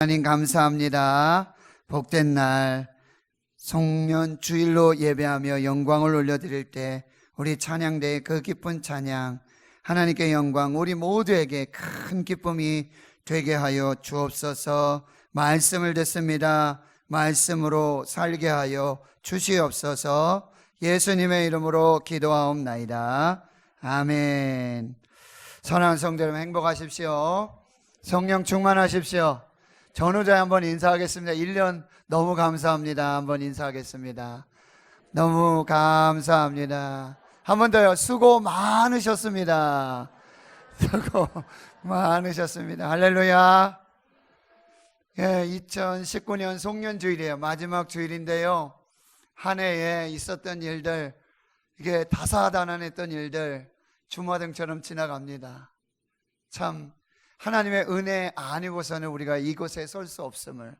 하나님 감사합니다. 복된 날 송년 주일로 예배하며 영광을 올려드릴 때 우리 찬양대의 그 기쁜 찬양, 하나님께 영광, 우리 모두에게 큰 기쁨이 되게 하여 주옵소서. 말씀을 듣습니다. 말씀으로 살게 하여 주시옵소서. 예수님의 이름으로 기도하옵나이다. 아멘. 선한 성도 여러분, 행복하십시오. 성령 충만하십시오. 전우자 한번 인사하겠습니다. 1년 너무 감사합니다. 한번 인사하겠습니다. 너무 감사합니다. 한 번 더요. 수고 많으셨습니다. 수고 많으셨습니다. 할렐루야. 예, 2019년 송년주일이에요. 마지막 주일인데요. 한 해에 있었던 일들, 이게 다사다난했던 일들 주마등처럼 지나갑니다. 참 하나님의 은혜 아니고서는 우리가 이곳에 설 수 없음을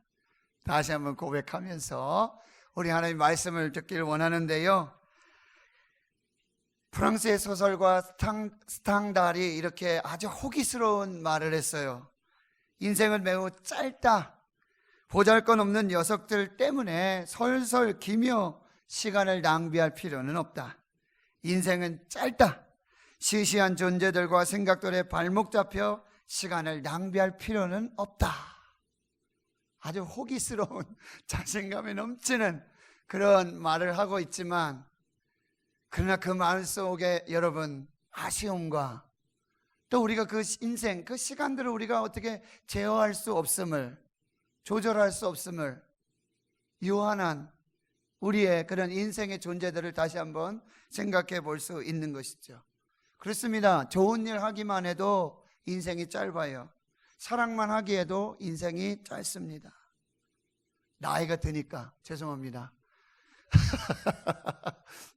다시 한번 고백하면서 우리 하나님 말씀을 듣기를 원하는데요. 프랑스의 소설가 스탕달이 이렇게 아주 호기스러운 말을 했어요. 인생은 매우 짧다. 보잘것없는 녀석들 때문에 설설 기며 시간을 낭비할 필요는 없다. 인생은 짧다. 시시한 존재들과 생각들에 발목 잡혀 시간을 낭비할 필요는 없다. 아주 호기스러운 자신감이 넘치는 그런 말을 하고 있지만, 그러나 그 말 속에 여러분 아쉬움과 또 우리가 그 인생, 그 시간들을 우리가 어떻게 제어할 수 없음을, 조절할 수 없음을 유한한 우리의 그런 인생의 존재들을 다시 한번 생각해 볼 수 있는 것이죠. 그렇습니다. 좋은 일 하기만 해도 인생이 짧아요. 사랑만 하기에도 인생이 짧습니다. 나이가 드니까 죄송합니다.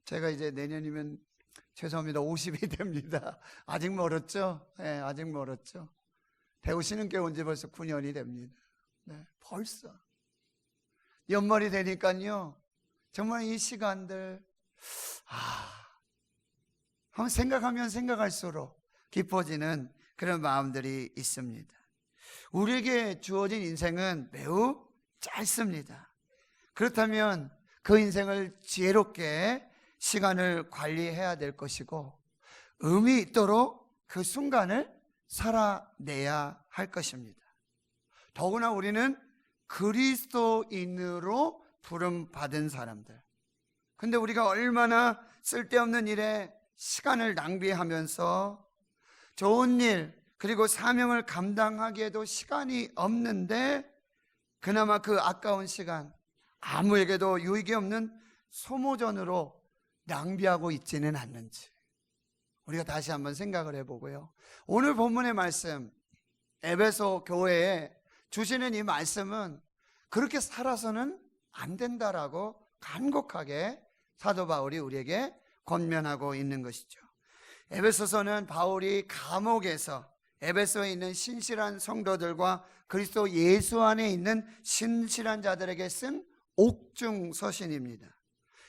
제가 이제 내년이면 죄송합니다. 50이 됩니다. 아직 멀었죠? 네, 아직 멀었죠. 배우시는 게 온 지 벌써 9년이 됩니다. 네, 벌써. 연말이 되니까요. 정말 이 시간들, 한번 생각하면 생각할수록 깊어지는 그런 마음들이 있습니다. 우리에게 주어진 인생은 매우 짧습니다. 그렇다면 그 인생을 지혜롭게 시간을 관리해야 될 것이고, 의미 있도록 그 순간을 살아내야 할 것입니다. 더구나 우리는 그리스도인으로 부름받은 사람들. 근데 우리가 얼마나 쓸데없는 일에 시간을 낭비하면서 좋은 일 그리고 사명을 감당하기에도 시간이 없는데, 그나마 그 아까운 시간 아무에게도 유익이 없는 소모전으로 낭비하고 있지는 않는지 우리가 다시 한번 생각을 해보고요. 오늘 본문의 말씀, 에베소 교회에 주시는 이 말씀은 그렇게 살아서는 안 된다라고 간곡하게 사도 바울이 우리에게 권면하고 있는 것이죠. 에베소서는 바울이 감옥에서 에베소에 있는 신실한 성도들과 그리스도 예수 안에 있는 신실한 자들에게 쓴 옥중서신입니다.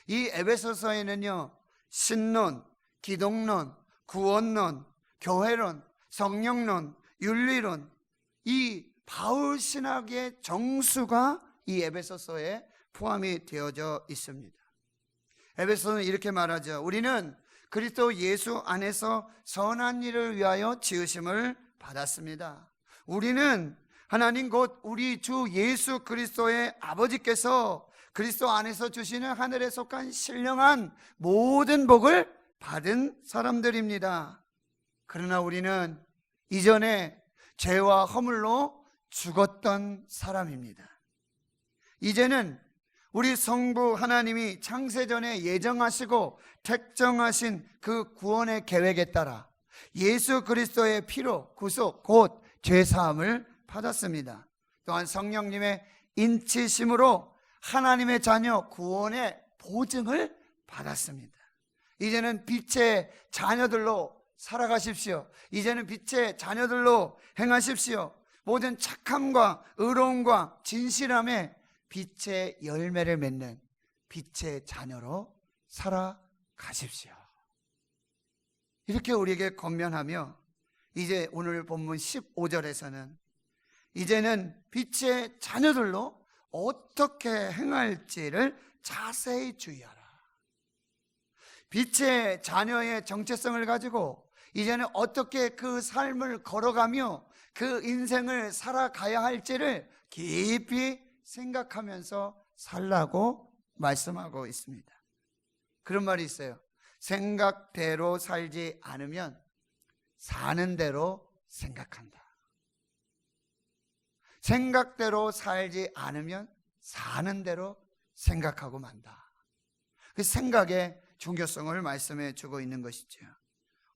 이 에베소서에는요, 신론, 기독론, 구원론, 교회론, 성령론, 윤리론, 이 바울 신학의 정수가 이 에베소서에 포함이 되어져 있습니다. 에베소서는 이렇게 말하죠. 우리는 그리스도 예수 안에서 선한 일을 위하여 지으심을 받았습니다. 우리는 하나님 곧 우리 주 예수 그리스도의 아버지께서 그리스도 안에서 주시는 하늘에 속한 신령한 모든 복을 받은 사람들입니다. 그러나 우리는 이전에 죄와 허물로 죽었던 사람입니다. 이제는 우리 성부 하나님이 창세전에 예정하시고 택정하신 그 구원의 계획에 따라 예수 그리스도의 피로 구속 곧 죄사함을 받았습니다. 또한 성령님의 인치심으로 하나님의 자녀 구원의 보증을 받았습니다. 이제는 빛의 자녀들로 살아가십시오. 이제는 빛의 자녀들로 행하십시오. 모든 착함과 의로움과 진실함에 빛의 열매를 맺는 빛의 자녀로 살아가십시오. 이렇게 우리에게 권면하며, 이제 오늘 본문 15절에서는 이제는 빛의 자녀들로 어떻게 행할지를 자세히 주의하라. 빛의 자녀의 정체성을 가지고 이제는 어떻게 그 삶을 걸어가며 그 인생을 살아가야 할지를 깊이 생각하면서 살라고 말씀하고 있습니다. 그런 말이 있어요. 생각대로 살지 않으면 사는 대로 생각한다. 생각대로 살지 않으면 사는 대로 생각하고 만다. 그 생각의 중요성을 말씀해 주고 있는 것이죠.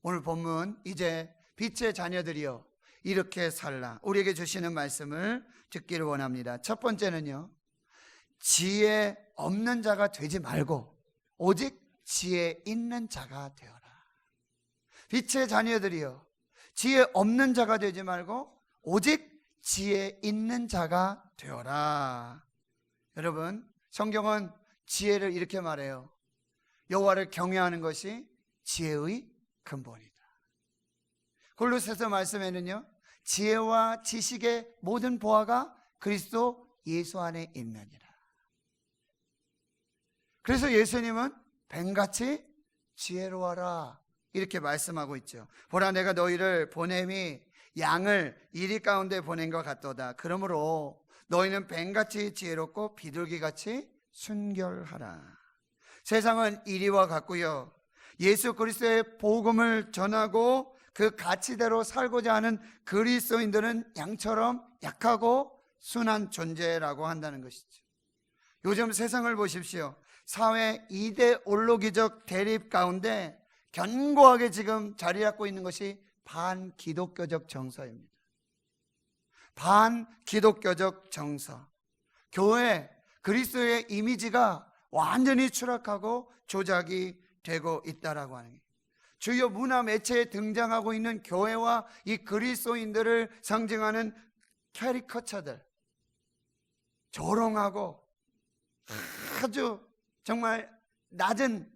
오늘 본문, 이제 빛의 자녀들이여 이렇게 살라, 우리에게 주시는 말씀을 듣기를 원합니다. 첫 번째는요, 지혜 없는 자가 되지 말고 오직 지혜 있는 자가 되어라. 빛의 자녀들이여 지혜 없는 자가 되지 말고 오직 지혜 있는 자가 되어라. 여러분, 성경은 지혜를 이렇게 말해요. 여호와를 경외하는 것이 지혜의 근본이다. 골로새서 말씀에는요, 지혜와 지식의 모든 보화가 그리스도 예수 안에 있느니라. 그래서 예수님은 뱀같이 지혜로워라 이렇게 말씀하고 있죠. 보라, 내가 너희를 보냄이 양을 이리 가운데 보낸 것 같도다. 그러므로 너희는 뱀같이 지혜롭고 비둘기같이 순결하라. 세상은 이리와 같고요, 예수 그리스도의 복음을 전하고 그 가치대로 살고자 하는 그리스도인들은 양처럼 약하고 순한 존재라고 한다는 것이죠. 요즘 세상을 보십시오. 사회 이데올로기적 대립 가운데 견고하게 지금 자리 잡고 있는 것이 반기독교적 정서입니다. 반기독교적 정서. 교회, 그리스도의 이미지가 완전히 추락하고 조작이 되고 있다라고 하는 게, 주요 문화 매체에 등장하고 있는 교회와 이 그리스도인들을 상징하는 캐리커처들, 조롱하고 아주 정말 낮은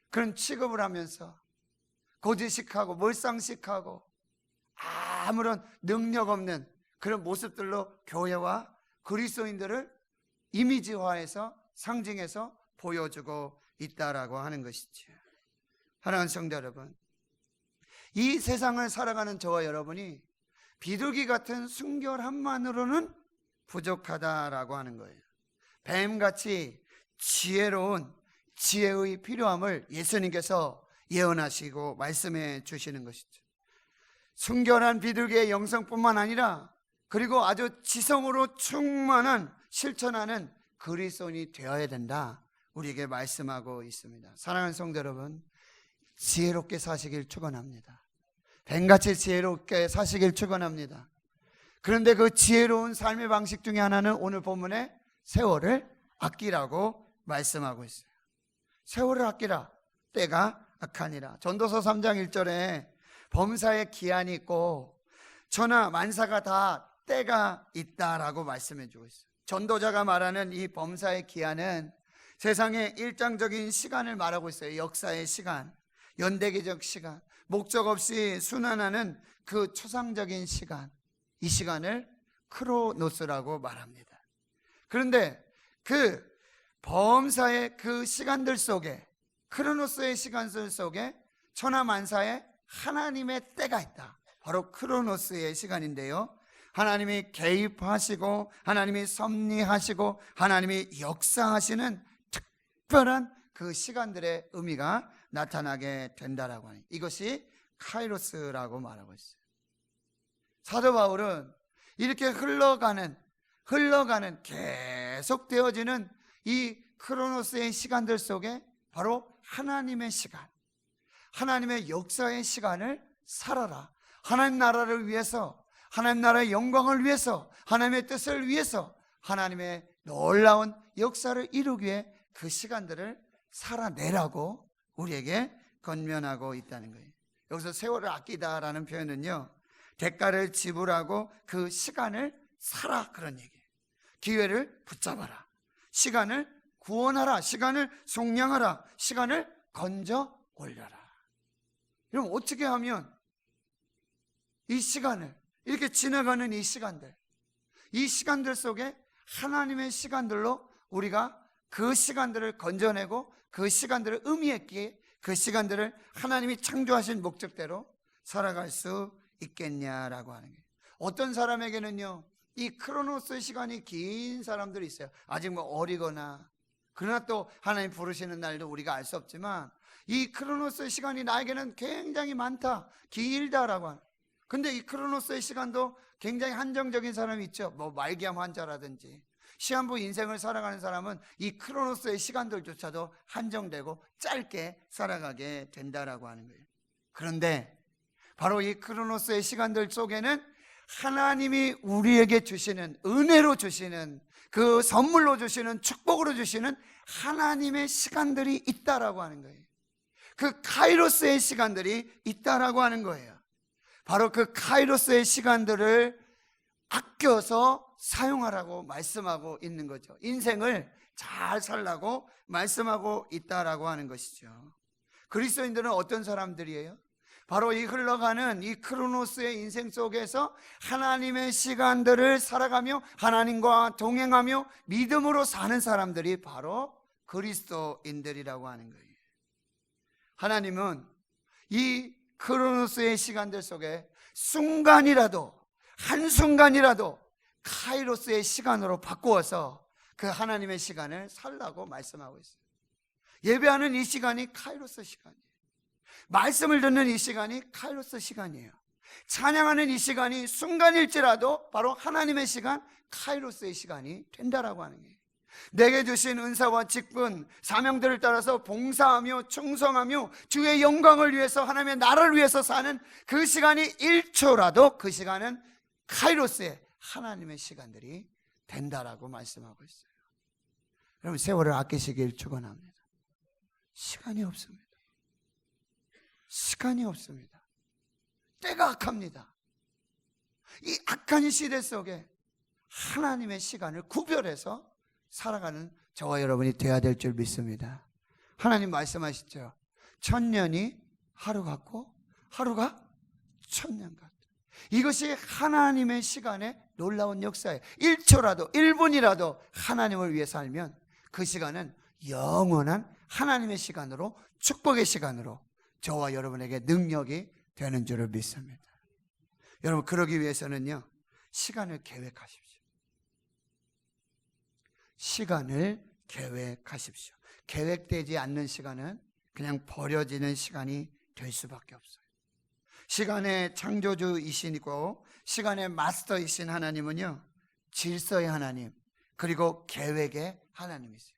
그런 취급을 하면서 고지식하고 몰상식하고 아무런 능력 없는 그런 모습들로 교회와 그리스도인들을 이미지화해서 상징해서 보여주고 있다라고 하는 것이죠. 사랑하는 성도 여러분, 이 세상을 살아가는 저와 여러분이 비둘기 같은 순결함만으로는 부족하다라고 하는 거예요. 뱀같이 지혜로운 지혜의 필요함을 예수님께서 예언하시고 말씀해 주시는 것이죠. 순결한 비둘기의 영성뿐만 아니라 그리고 아주 지성으로 충만한 실천하는 그리스도인이 되어야 된다, 우리에게 말씀하고 있습니다. 사랑하는 성도 여러분, 지혜롭게 사시길 축원합니다. 뱀같이 지혜롭게 사시길 축원합니다. 그런데 그 지혜로운 삶의 방식 중에 하나는 오늘 본문에 세월을 아끼라고 말씀하고 있어요. 세월을 아끼라, 때가 악하니라. 전도서 3장 1절에 범사에 기한이 있고 천하 만사가 다 때가 있다라고 말씀해 주고 있어요. 전도자가 말하는 이 범사의 기한은 세상의 일장적인 시간을 말하고 있어요. 역사의 시간, 연대기적 시간, 목적 없이 순환하는 그 초상적인 시간, 이 시간을 크로노스라고 말합니다. 그런데 그 범사의 그 시간들 속에, 크로노스의 시간들 속에 천하만사에 하나님의 때가 있다. 바로 크로노스의 시간인데요, 하나님이 개입하시고 하나님이 섭리하시고 하나님이 역사하시는 특별한 그 시간들의 의미가 나타나게 된다라고 하니, 이것이 카이로스라고 말하고 있어요. 사도 바울은 이렇게 흘러가는 계속되어지는 이 크로노스의 시간들 속에 바로 하나님의 시간, 하나님의 역사의 시간을 살아라. 하나님 나라를 위해서, 하나님 나라의 영광을 위해서, 하나님의 뜻을 위해서, 하나님의 놀라운 역사를 이루기 위해 그 시간들을 살아내라고 우리에게 권면하고 있다는 거예요. 여기서 세월을 아끼다라는 표현은요, 대가를 지불하고 그 시간을 살아, 그런 얘기예요. 기회를 붙잡아라, 시간을 구원하라, 시간을 속량하라, 시간을 건져 올려라. 그럼 어떻게 하면 이 시간을, 이렇게 지나가는 이 시간들, 이 시간들 속에 하나님의 시간들로 우리가 그 시간들을 건져내고 그 시간들을 의미 있게 그 시간들을 하나님이 창조하신 목적대로 살아갈 수 있겠냐라고 하는 거예요. 어떤 사람에게는요, 이 크로노스의 시간이 긴 사람들이 있어요. 아직 뭐 어리거나, 그러나 또 하나님 부르시는 날도 우리가 알 수 없지만 이 크로노스의 시간이 나에게는 굉장히 많다, 길다라고 하는. 근데 이 크로노스의 시간도 굉장히 한정적인 사람이 있죠. 뭐 말기암 환자라든지 시한부 인생을 살아가는 사람은 이 크로노스의 시간들조차도 한정되고 짧게 살아가게 된다라고 하는 거예요. 그런데 바로 이 크로노스의 시간들 속에는 하나님이 우리에게 주시는, 은혜로 주시는, 그 선물로 주시는, 축복으로 주시는 하나님의 시간들이 있다라고 하는 거예요. 그 카이로스의 시간들이 있다라고 하는 거예요. 바로 그 카이로스의 시간들을 아껴서 사용하라고 말씀하고 있는 거죠. 인생을 잘 살라고 말씀하고 있다라고 하는 것이죠. 그리스도인들은 어떤 사람들이에요? 바로 이 흘러가는 이 크로노스의 인생 속에서 하나님의 시간들을 살아가며 하나님과 동행하며 믿음으로 사는 사람들이 바로 그리스도인들이라고 하는 거예요. 하나님은 이 크로노스의 시간들 속에 순간이라도, 한순간이라도 카이로스의 시간으로 바꾸어서 그 하나님의 시간을 살라고 말씀하고 있어요. 예배하는 이 시간이 카이로스 시간이에요. 말씀을 듣는 이 시간이 카이로스 시간이에요. 찬양하는 이 시간이 순간일지라도 바로 하나님의 시간, 카이로스의 시간이 된다라고 하는 거예요. 내게 주신 은사와 직분, 사명들을 따라서 봉사하며 충성하며 주의 영광을 위해서, 하나님의 나라를 위해서 사는 그 시간이 1초라도 그 시간은 카이로스의 하나님의 시간들이 된다라고 말씀하고 있어요. 여러분, 세월을 아끼시길 축원합니다. 시간이 없습니다. 시간이 없습니다. 때가 악합니다. 이 악한 이 시대 속에 하나님의 시간을 구별해서 살아가는 저와 여러분이 되어야 될 줄 믿습니다. 하나님 말씀하시죠. 1000년이 하루 같고 하루가 1000년 같다. 이것이 하나님의 시간의 놀라운 역사예요. 1초라도 1분이라도 하나님을 위해 살면 그 시간은 영원한 하나님의 시간으로, 축복의 시간으로 저와 여러분에게 능력이 되는 줄을 믿습니다. 여러분, 그러기 위해서는요, 시간을 계획하십시오. 시간을 계획하십시오. 계획되지 않는 시간은 그냥 버려지는 시간이 될 수밖에 없어요. 시간의 창조주이시고 시간의 마스터이신 하나님은요, 질서의 하나님, 그리고 계획의 하나님이세요.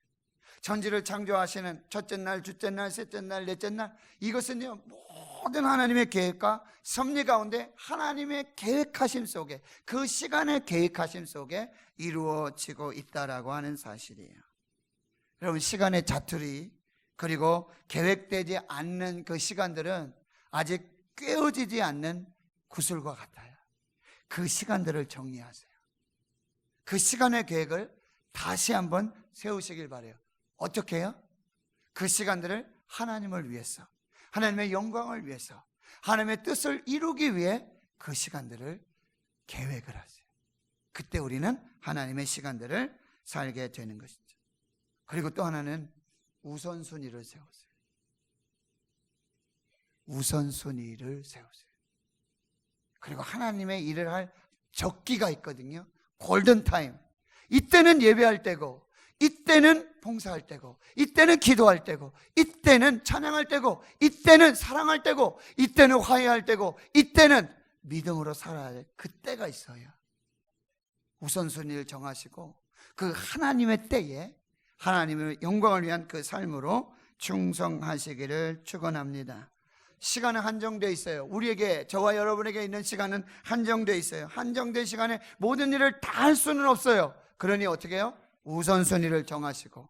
천지를 창조하시는 첫째 날, 둘째 날, 셋째 날, 넷째 날, 이것은요, 모든 하나님의 계획과 섭리 가운데 하나님의 계획하심 속에, 그 시간의 계획하심 속에 이루어지고 있다라고 하는 사실이에요. 여러분, 시간의 자투리, 그리고 계획되지 않는 그 시간들은 아직 꿰어지지 않는 구슬과 같아요. 그 시간들을 정리하세요. 그 시간의 계획을 다시 한번 세우시길 바라요. 어떻게 해요? 그 시간들을 하나님을 위해서, 하나님의 영광을 위해서, 하나님의 뜻을 이루기 위해 그 시간들을 계획을 하세요. 그때 우리는 하나님의 시간들을 살게 되는 것이죠. 그리고 또 하나는 우선순위를 세우세요. 우선순위를 세우세요. 그리고 하나님의 일을 할 적기가 있거든요. 골든타임. 이때는 예배할 때고, 이때는 봉사할 때고, 이때는 기도할 때고, 이때는 찬양할 때고, 이때는 사랑할 때고, 이때는 화해할 때고, 이때는 믿음으로 살아야 될 그때가 있어요. 우선순위를 정하시고 그 하나님의 때에 하나님의 영광을 위한 그 삶으로 충성하시기를 축원합니다. 시간은 한정되어 있어요. 우리에게, 저와 여러분에게 있는 시간은 한정되어 있어요. 한정된 시간에 모든 일을 다 할 수는 없어요. 그러니 어떻게 해요? 우선순위를 정하시고,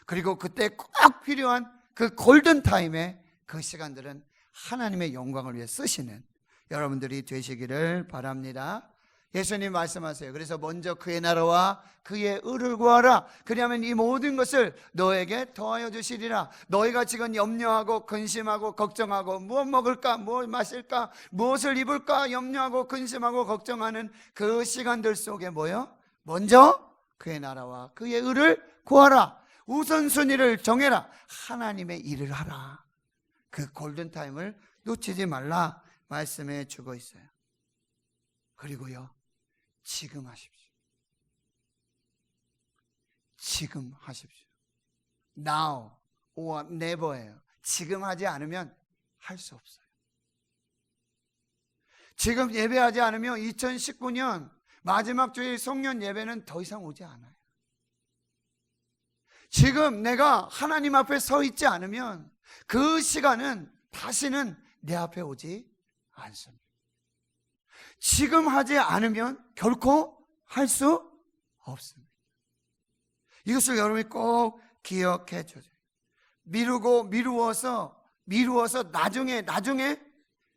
그리고 그때 꼭 필요한 그 골든타임에 그 시간들은 하나님의 영광을 위해 쓰시는 여러분들이 되시기를 바랍니다. 예수님 말씀하세요. 그래서 먼저 그의 나라와 그의 의를 구하라. 그리하면 이 모든 것을 너에게 더하여 주시리라. 너희가 지금 염려하고 근심하고 걱정하고 무엇 먹을까, 무엇 마실까, 무엇을 입을까 염려하고 근심하고 걱정하는 그 시간들 속에 뭐요? 먼저 그의 나라와 그의 의를 구하라. 우선순위를 정해라. 하나님의 일을 하라. 그 골든타임을 놓치지 말라 말씀해 주고 있어요. 그리고요, 지금 하십시오. 지금 하십시오. Now or never예요. 지금 하지 않으면 할 수 없어요. 지금 예배하지 않으면 2019년 마지막 주일 송년 예배는 더 이상 오지 않아요. 지금 내가 하나님 앞에 서 있지 않으면 그 시간은 다시는 내 앞에 오지 않습니다. 지금 하지 않으면 결코 할 수 없습니다. 이것을 여러분이 꼭 기억해 줘요. 미루어서 나중에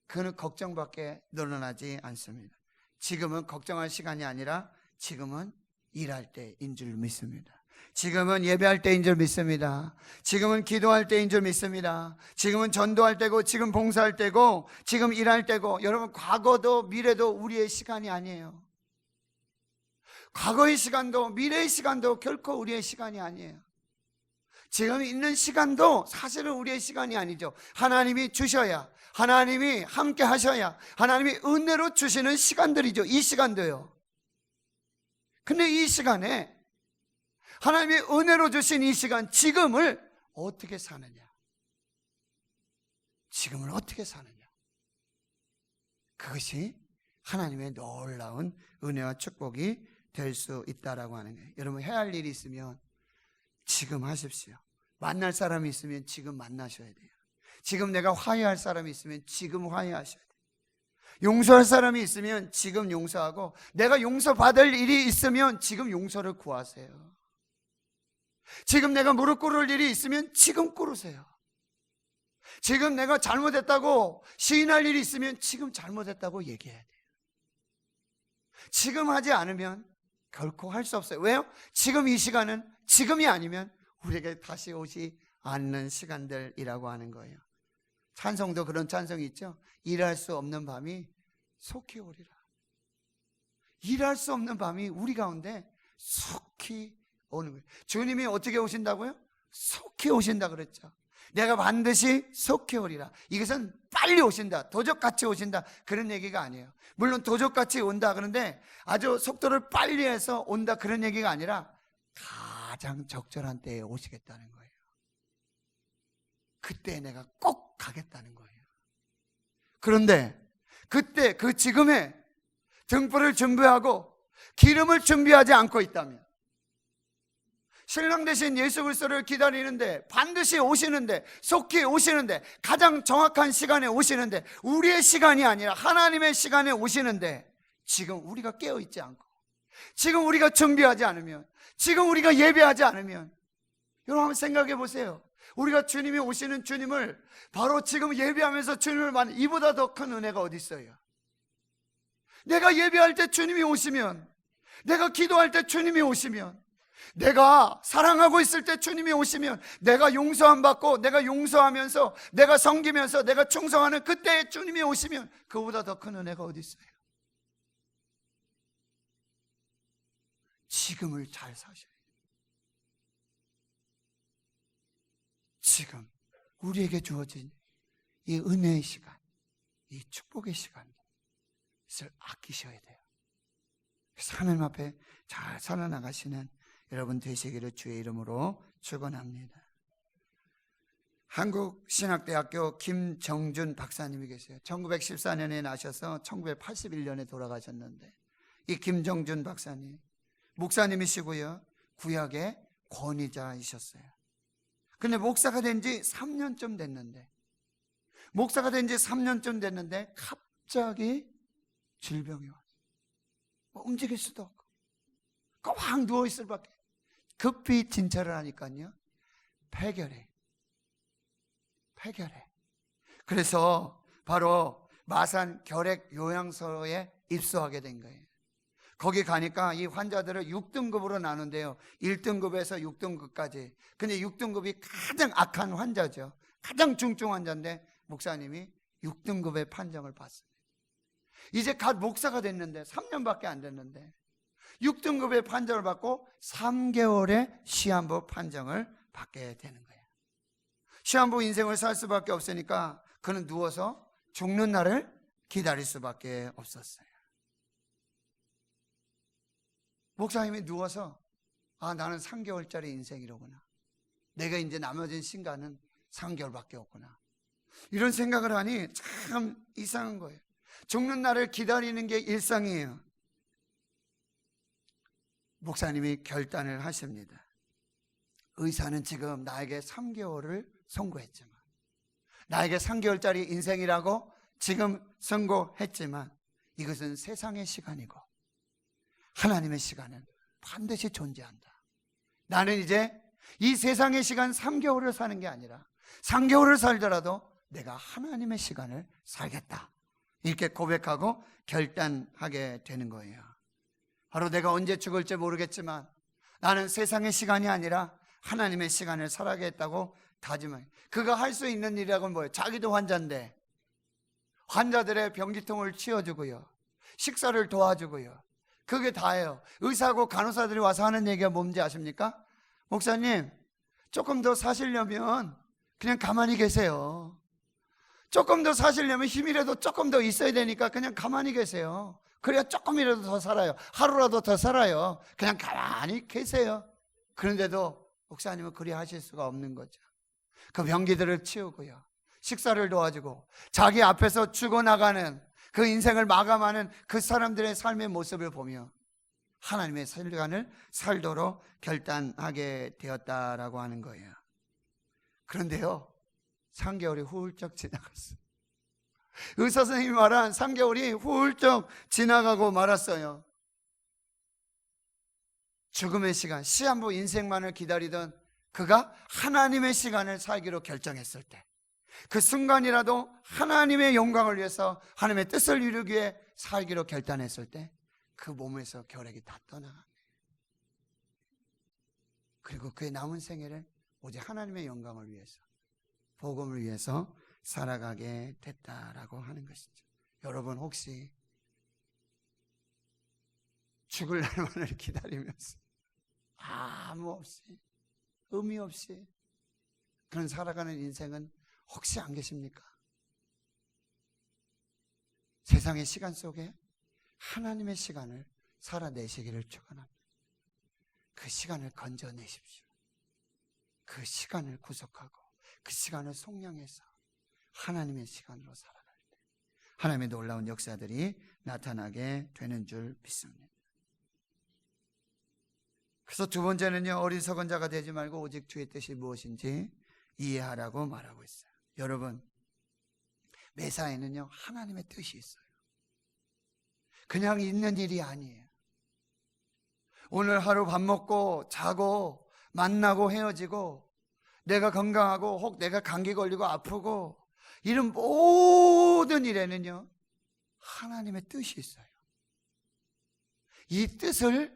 그는 걱정밖에 늘어나지 않습니다. 지금은 걱정할 시간이 아니라 지금은 일할 때인 줄 믿습니다. 지금은 예배할 때인 줄 믿습니다. 지금은 기도할 때인 줄 믿습니다. 지금은 전도할 때고, 지금 봉사할 때고, 지금 일할 때고. 여러분, 과거도 미래도 우리의 시간이 아니에요. 과거의 시간도 미래의 시간도 결코 우리의 시간이 아니에요. 지금 있는 시간도 사실은 우리의 시간이 아니죠. 하나님이 주셔야, 하나님이 함께 하셔야, 하나님이 은혜로 주시는 시간들이죠. 이 시간도요. 근데 이 시간에 하나님이 은혜로 주신 이 시간, 지금을 어떻게 사느냐? 지금을 어떻게 사느냐? 그것이 하나님의 놀라운 은혜와 축복이 될 수 있다라고 하는 거예요. 여러분, 해야 할 일이 있으면 지금 하십시오. 만날 사람이 있으면 지금 만나셔야 돼요. 지금 내가 화해할 사람이 있으면 지금 화해하셔야 돼요. 용서할 사람이 있으면 지금 용서하고, 내가 용서받을 일이 있으면 지금 용서를 구하세요. 지금 내가 무릎 꿇을 일이 있으면 지금 꿇으세요. 지금 내가 잘못했다고 시인할 일이 있으면 지금 잘못했다고 얘기해야 돼요. 지금 하지 않으면 결코 할 수 없어요. 왜요? 지금 이 시간은 지금이 아니면 우리에게 다시 오지 않는 시간들이라고 하는 거예요. 찬송도 그런 찬송이 있죠. 일할 수 없는 밤이 속히 오리라. 일할 수 없는 밤이 우리 가운데 속히 오는 거예요. 주님이 어떻게 오신다고요? 속히 오신다 그랬죠. 내가 반드시 속히 오리라. 이것은 빨리 오신다, 도적같이 오신다, 그런 얘기가 아니에요. 물론 도적같이 온다 그런데 아주 속도를 빨리 해서 온다, 그런 얘기가 아니라 가장 적절한 때에 오시겠다는 거예요. 그때 내가 꼭 가겠다는 거예요. 그런데 그때 그 지금에 등불을 준비하고 기름을 준비하지 않고 있다면, 신랑 되신 예수 그리스도를 기다리는데, 반드시 오시는데, 속히 오시는데, 가장 정확한 시간에 오시는데, 우리의 시간이 아니라 하나님의 시간에 오시는데, 지금 우리가 깨어있지 않고, 지금 우리가 준비하지 않으면, 지금 우리가 예배하지 않으면, 여러분 한번 생각해 보세요. 우리가 주님이 오시는 주님을 바로 지금 예배하면서 주님을 만나, 이보다 더 큰 은혜가 어디 있어요? 내가 예배할 때 주님이 오시면, 내가 기도할 때 주님이 오시면, 내가 사랑하고 있을 때 주님이 오시면, 내가 용서함 받고 내가 용서하면서 내가 섬기면서 내가 충성하는 그때에 주님이 오시면, 그보다 더 큰 은혜가 어디 있어요? 지금을 잘 사셔야 돼요. 지금 우리에게 주어진 이 은혜의 시간, 이 축복의 시간을 아끼셔야 돼요. 그래서 하나님 앞에 잘 살아나가시는 여러분 되시기를 주의 이름으로 축원합니다. 한국신학대학교 김정준 박사님이 계세요. 1914년에 나셔서 1981년에 돌아가셨는데, 이 김정준 박사님 목사님이시고요, 구약의 권위자이셨어요. 근데 목사가 된 지 3년쯤 됐는데 갑자기 질병이 왔어요. 움직일 수도 없고 꽉 누워있을 밖에. 급히 진찰을 하니까요, 폐결해. 그래서 바로 마산 결핵 요양소에 입소하게 된 거예요. 거기 가니까 이 환자들을 6등급으로 나누는데요, 1등급에서 6등급까지. 근데 6등급이 가장 악한 환자죠. 가장 중증 환자인데 목사님이 6등급의 판정을 받습니다. 이제 갓 목사가 됐는데, 3년밖에 안 됐는데 6등급의 판정을 받고 3개월의 시한부 판정을 받게 되는 거예요. 시한부 인생을 살 수밖에 없으니까 그는 누워서 죽는 날을 기다릴 수밖에 없었어요. 목사님이 누워서 나는 3개월짜리 인생이로구나. 내가 이제 남아진 시간은 3개월밖에 없구나. 이런 생각을 하니 참 이상한 거예요. 죽는 날을 기다리는 게 일상이에요. 목사님이 결단을 하십니다. 의사는 지금 나에게 3개월을 선고했지만, 나에게 3개월짜리 인생이라고 지금 선고했지만, 이것은 세상의 시간이고 하나님의 시간은 반드시 존재한다. 나는 이제 이 세상의 시간 3개월을 사는 게 아니라 3개월을 살더라도 내가 하나님의 시간을 살겠다, 이렇게 고백하고 결단하게 되는 거예요. 바로 내가 언제 죽을지 모르겠지만 나는 세상의 시간이 아니라 하나님의 시간을 살아야겠다고 다짐해요. 그가 할 수 있는 일이라고는 뭐예요? 자기도 환자인데 환자들의 변기통을 치워주고요, 식사를 도와주고요, 그게 다예요. 의사하고 간호사들이 와서 하는 얘기가 뭔지 아십니까? 목사님, 조금 더 사시려면 그냥 가만히 계세요. 조금 더 사시려면 힘이라도 조금 더 있어야 되니까 그냥 가만히 계세요. 그래야 조금이라도 더 살아요. 하루라도 더 살아요. 그냥 가만히 계세요. 그런데도 목사님은 그리 하실 수가 없는 거죠. 그 병기들을 치우고요, 식사를 도와주고 자기 앞에서 죽어나가는 그 인생을 마감하는 그 사람들의 삶의 모습을 보며 하나님의 시간을 살도록 결단하게 되었다라고 하는 거예요. 그런데요, 3개월이 훌쩍 지나갔어요. 의사 선생님이 말한 3개월이 훌쩍 지나가고 말았어요. 죽음의 시간, 시한부 인생만을 기다리던 그가 하나님의 시간을 살기로 결정했을 때, 그 순간이라도 하나님의 영광을 위해서 하나님의 뜻을 이루기 위해 살기로 결단했을 때 그 몸에서 결핵이 다 떠나간 거예요. 그리고 그의 남은 생애를 오직 하나님의 영광을 위해서, 복음을 위해서 살아가게 됐다라고 하는 것이죠. 여러분, 혹시 죽을 날만을 기다리면서 아무 없이, 의미 없이 그런 살아가는 인생은 혹시 안 계십니까? 세상의 시간 속에 하나님의 시간을 살아내시기를 축원합니다. 그 시간을 건져내십시오. 그 시간을 구속하고 그 시간을 속량해서 하나님의 시간으로 살아갈 때 하나님의 놀라운 역사들이 나타나게 되는 줄 믿습니다. 그래서 두 번째는요, 어리석은 자가 되지 말고 오직 주의 뜻이 무엇인지 이해하라고 말하고 있어요. 여러분, 매사에는요 하나님의 뜻이 있어요. 그냥 있는 일이 아니에요. 오늘 하루 밥 먹고 자고 만나고 헤어지고 내가 건강하고 혹 내가 감기 걸리고 아프고 이런 모든 일에는요 하나님의 뜻이 있어요. 이 뜻을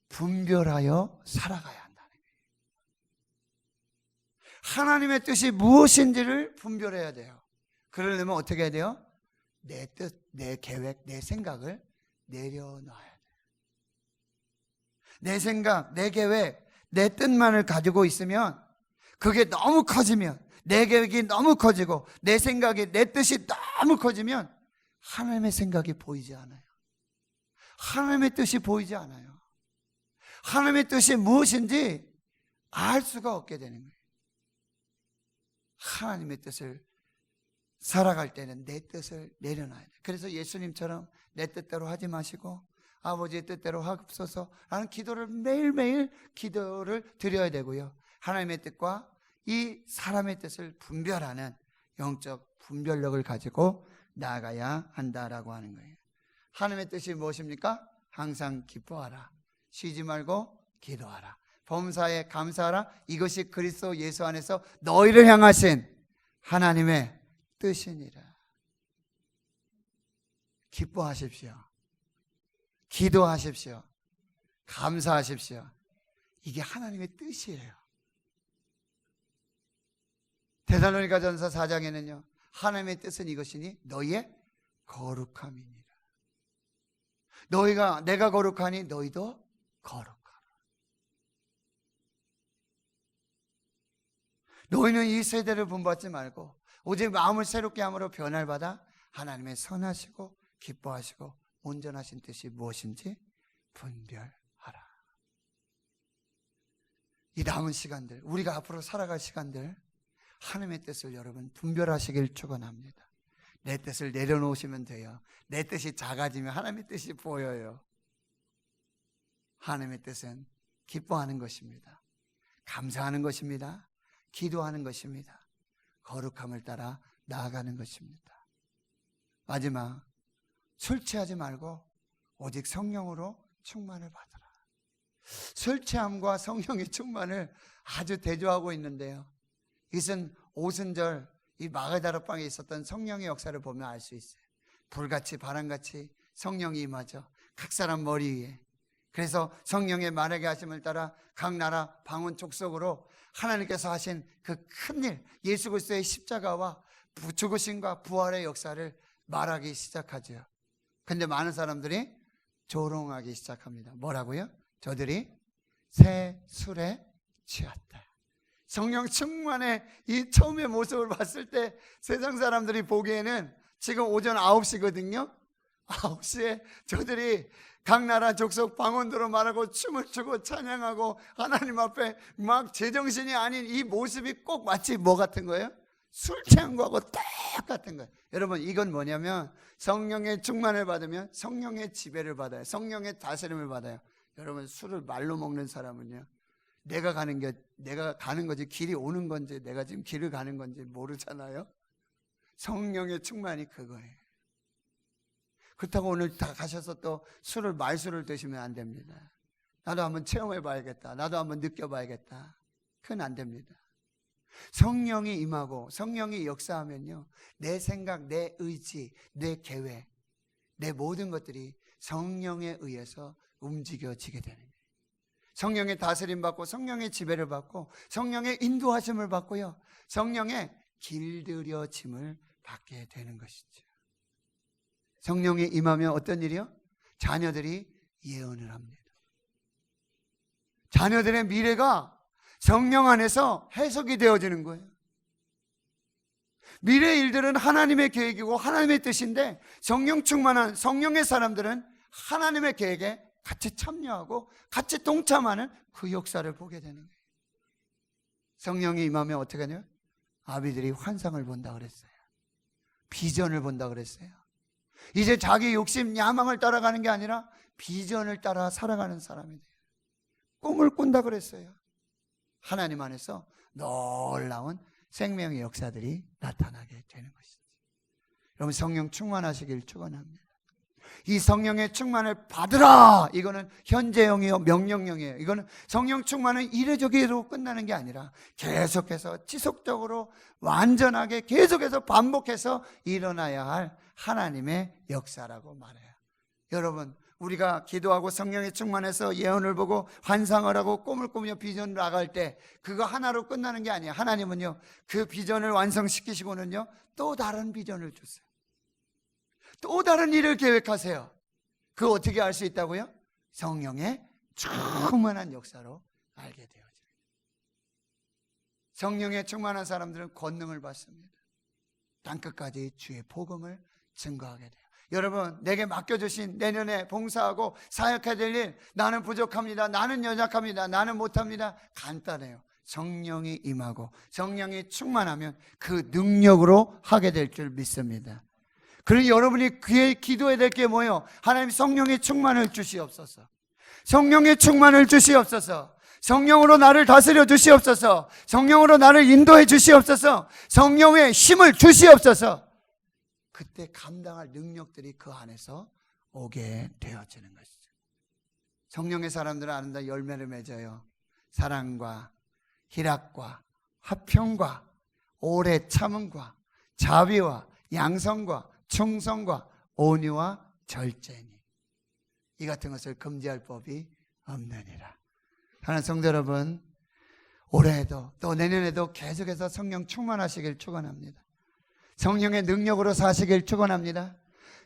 분별하여 살아가야 한다는 거예요. 하나님의 뜻이 무엇인지를 분별해야 돼요. 그러려면 어떻게 해야 돼요? 내 뜻, 내 계획, 내 생각을 내려놔야 돼요. 내 생각, 내 계획, 내 뜻만을 가지고 있으면 그게 너무 커지면, 내 계획이 너무 커지고 내 생각이, 내 뜻이 너무 커지면 하나님의 생각이 보이지 않아요. 하나님의 뜻이 보이지 않아요. 하나님의 뜻이 무엇인지 알 수가 없게 되는 거예요. 하나님의 뜻을 살아갈 때는 내 뜻을 내려놔야 돼요. 그래서 예수님처럼 내 뜻대로 하지 마시고 아버지의 뜻대로 하옵소서 라는 기도를 매일매일 기도를 드려야 되고요, 하나님의 뜻과 이 사람의 뜻을 분별하는 영적 분별력을 가지고 나아가야 한다라고 하는 거예요. 하나님의 뜻이 무엇입니까? 항상 기뻐하라, 쉬지 말고 기도하라, 범사에 감사하라. 이것이 그리스도 예수 안에서 너희를 향하신 하나님의 뜻이니라. 기뻐하십시오. 기도하십시오. 감사하십시오. 이게 하나님의 뜻이에요. 데살로니가전서 4장에는요 하나님의 뜻은 이것이니 너희의 거룩함이니라. 내가 거룩하니 너희도 거룩하라. 너희는 이 세대를 본받지 말고 오직 마음을 새롭게 함으로 변화를 받아 하나님의 선하시고 기뻐하시고 온전하신 뜻이 무엇인지 분별하라. 이 남은 시간들, 우리가 앞으로 살아갈 시간들, 하나님의 뜻을 여러분 분별하시길 축원합니다. 내 뜻을 내려놓으시면 돼요. 내 뜻이 작아지면 하나님의 뜻이 보여요. 하나님의 뜻은 기뻐하는 것입니다. 감사하는 것입니다. 기도하는 것입니다. 거룩함을 따라 나아가는 것입니다. 마지막, 술 취하지 말고 오직 성령으로 충만을 받아라. 술 취함과 성령의 충만을 아주 대조하고 있는데요, 이것은 오순절 이 마가다락방에 있었던 성령의 역사를 보면 알 수 있어요. 불같이 바람같이 성령이 임하죠. 각 사람 머리 위에. 그래서 성령의 만행의 하심을 따라 각 나라 방언 족속으로 하나님께서 하신 그 큰일, 예수 그리스도의 십자가와 죽으심과 부활의 역사를 말하기 시작하죠. 근데 많은 사람들이 조롱하기 시작합니다. 뭐라고요? 저들이 새 술에 취했다. 성령 충만의 이 처음의 모습을 봤을 때 세상 사람들이 보기에는 지금 오전 9시거든요. 9시에 저들이 각 나라 족속 방언으로 말하고 춤을 추고 찬양하고 하나님 앞에 막 제정신이 아닌 이 모습이 꼭 마치 뭐 같은 거예요? 술 취한 거하고 똑같은 거예요. 여러분, 이건 뭐냐면 성령의 충만을 받으면 성령의 지배를 받아요. 성령의 다스림을 받아요. 여러분, 술을 말로 먹는 사람은요, 내가 가는 거지 길이 오는 건지 내가 지금 길을 가는 건지 모르잖아요. 성령의 충만이 그거예요. 그렇다고 오늘 다 가셔서 또 말술을 드시면 안 됩니다. 나도 한번 체험해 봐야겠다, 나도 한번 느껴봐야겠다, 그건 안 됩니다. 성령이 임하고 성령이 역사하면요, 내 생각, 내 의지, 내 계획, 내 모든 것들이 성령에 의해서 움직여지게 되는 거예요. 성령의 다스림 받고 성령의 지배를 받고 성령의 인도하심을 받고요, 성령의 길들여짐을 받게 되는 것이죠. 성령이 임하면 어떤 일이요? 자녀들이 예언을 합니다. 자녀들의 미래가 성령 안에서 해석이 되어지는 거예요. 미래의 일들은 하나님의 계획이고 하나님의 뜻인데 성령 충만한 성령의 사람들은 하나님의 계획에 같이 참여하고 같이 동참하는 그 역사를 보게 되는 거예요. 성령이 임하면 어떻게 하냐? 아비들이 환상을 본다 그랬어요. 비전을 본다 그랬어요. 이제 자기 욕심, 야망을 따라가는 게 아니라 비전을 따라 살아가는 사람이 돼요. 꿈을 꾼다 그랬어요. 하나님 안에서 놀라운 생명의 역사들이 나타나게 되는 것이죠. 여러분, 성령 충만하시길 축원합니다. 이 성령의 충만을 받으라, 이거는 현재형이요 명령형이에요. 이거는 성령 충만은 이례적으로 끝나는 게 아니라 계속해서 지속적으로 완전하게 계속해서 반복해서 일어나야 할 하나님의 역사라고 말해요. 여러분, 우리가 기도하고 성령에 충만해서 예언을 보고 환상을 하고 꿈을 꾸며 비전을 나갈 때 그거 하나로 끝나는 게 아니에요. 하나님은요, 그 비전을 완성시키시고는요 또 다른 비전을 주세요. 또 다른 일을 계획하세요. 그거 어떻게 알 수 있다고요? 성령의 충만한 역사로 알게 되어져요. 성령에 충만한 사람들은 권능을 받습니다. 땅끝까지 주의 복음을 증거하게 돼요. 여러분, 내게 맡겨주신 내년에 봉사하고 사역해야 될 일, 나는 부족합니다, 나는 연약합니다, 나는 못합니다. 간단해요. 성령이 임하고 성령이 충만하면 그 능력으로 하게 될 줄 믿습니다. 그러니 여러분이 기도해야 될 게 뭐예요? 하나님, 성령의 충만을 주시옵소서. 성령의 충만을 주시옵소서. 성령으로 나를 다스려 주시옵소서. 성령으로 나를 인도해 주시옵소서. 성령의 힘을 주시옵소서. 그때 감당할 능력들이 그 안에서 오게 되어지는 것이죠. 성령의 사람들은 아는다, 열매를 맺어요. 사랑과 희락과 화평과 오래 참음과 자비와 양성과 충성과 온유와 절제니 이 같은 것을 금지할 법이 없느니라. 하나님 성도 여러분, 올해에도 또 내년에도 계속해서 성령 충만하시길 축원합니다. 성령의 능력으로 사시길 축원합니다.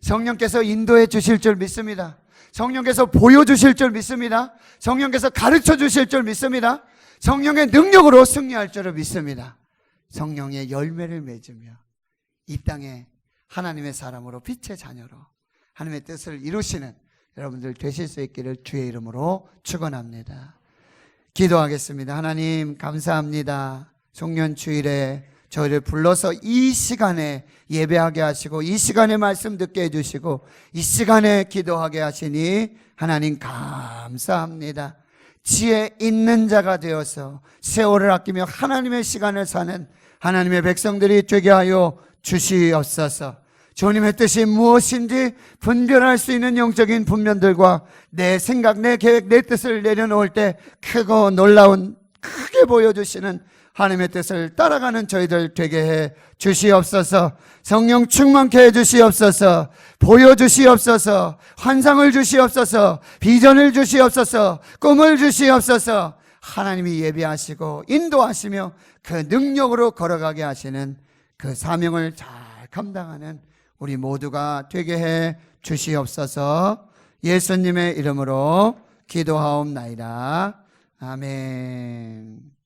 성령께서 인도해 주실 줄 믿습니다. 성령께서 보여주실 줄 믿습니다. 성령께서 가르쳐 주실 줄 믿습니다. 성령의 능력으로 승리할 줄을 믿습니다. 성령의 열매를 맺으며 이 땅에 하나님의 사람으로 빛의 자녀로 하나님의 뜻을 이루시는 여러분들 되실 수 있기를 주의 이름으로 축원합니다. 기도하겠습니다. 하나님 감사합니다. 송년주일에 저희를 불러서 이 시간에 예배하게 하시고 이 시간에 말씀 듣게 해주시고 이 시간에 기도하게 하시니 하나님 감사합니다. 지혜 있는 자가 되어서 세월을 아끼며 하나님의 시간을 사는 하나님의 백성들이 되게 하여 주시옵소서. 주님의 뜻이 무엇인지 분별할 수 있는 영적인 분면들과 내 생각, 내 계획, 내 뜻을 내려놓을 때 크고 놀라운 크게 보여주시는 하나님의 뜻을 따라가는 저희들 되게 해 주시옵소서. 성령 충만케 해 주시옵소서. 보여주시옵소서. 환상을 주시옵소서. 비전을 주시옵소서. 꿈을 주시옵소서. 하나님이 예비하시고 인도하시며 그 능력으로 걸어가게 하시는 그 사명을 잘 감당하는 우리 모두가 되게 해 주시옵소서. 예수님의 이름으로 기도하옵나이다. 아멘.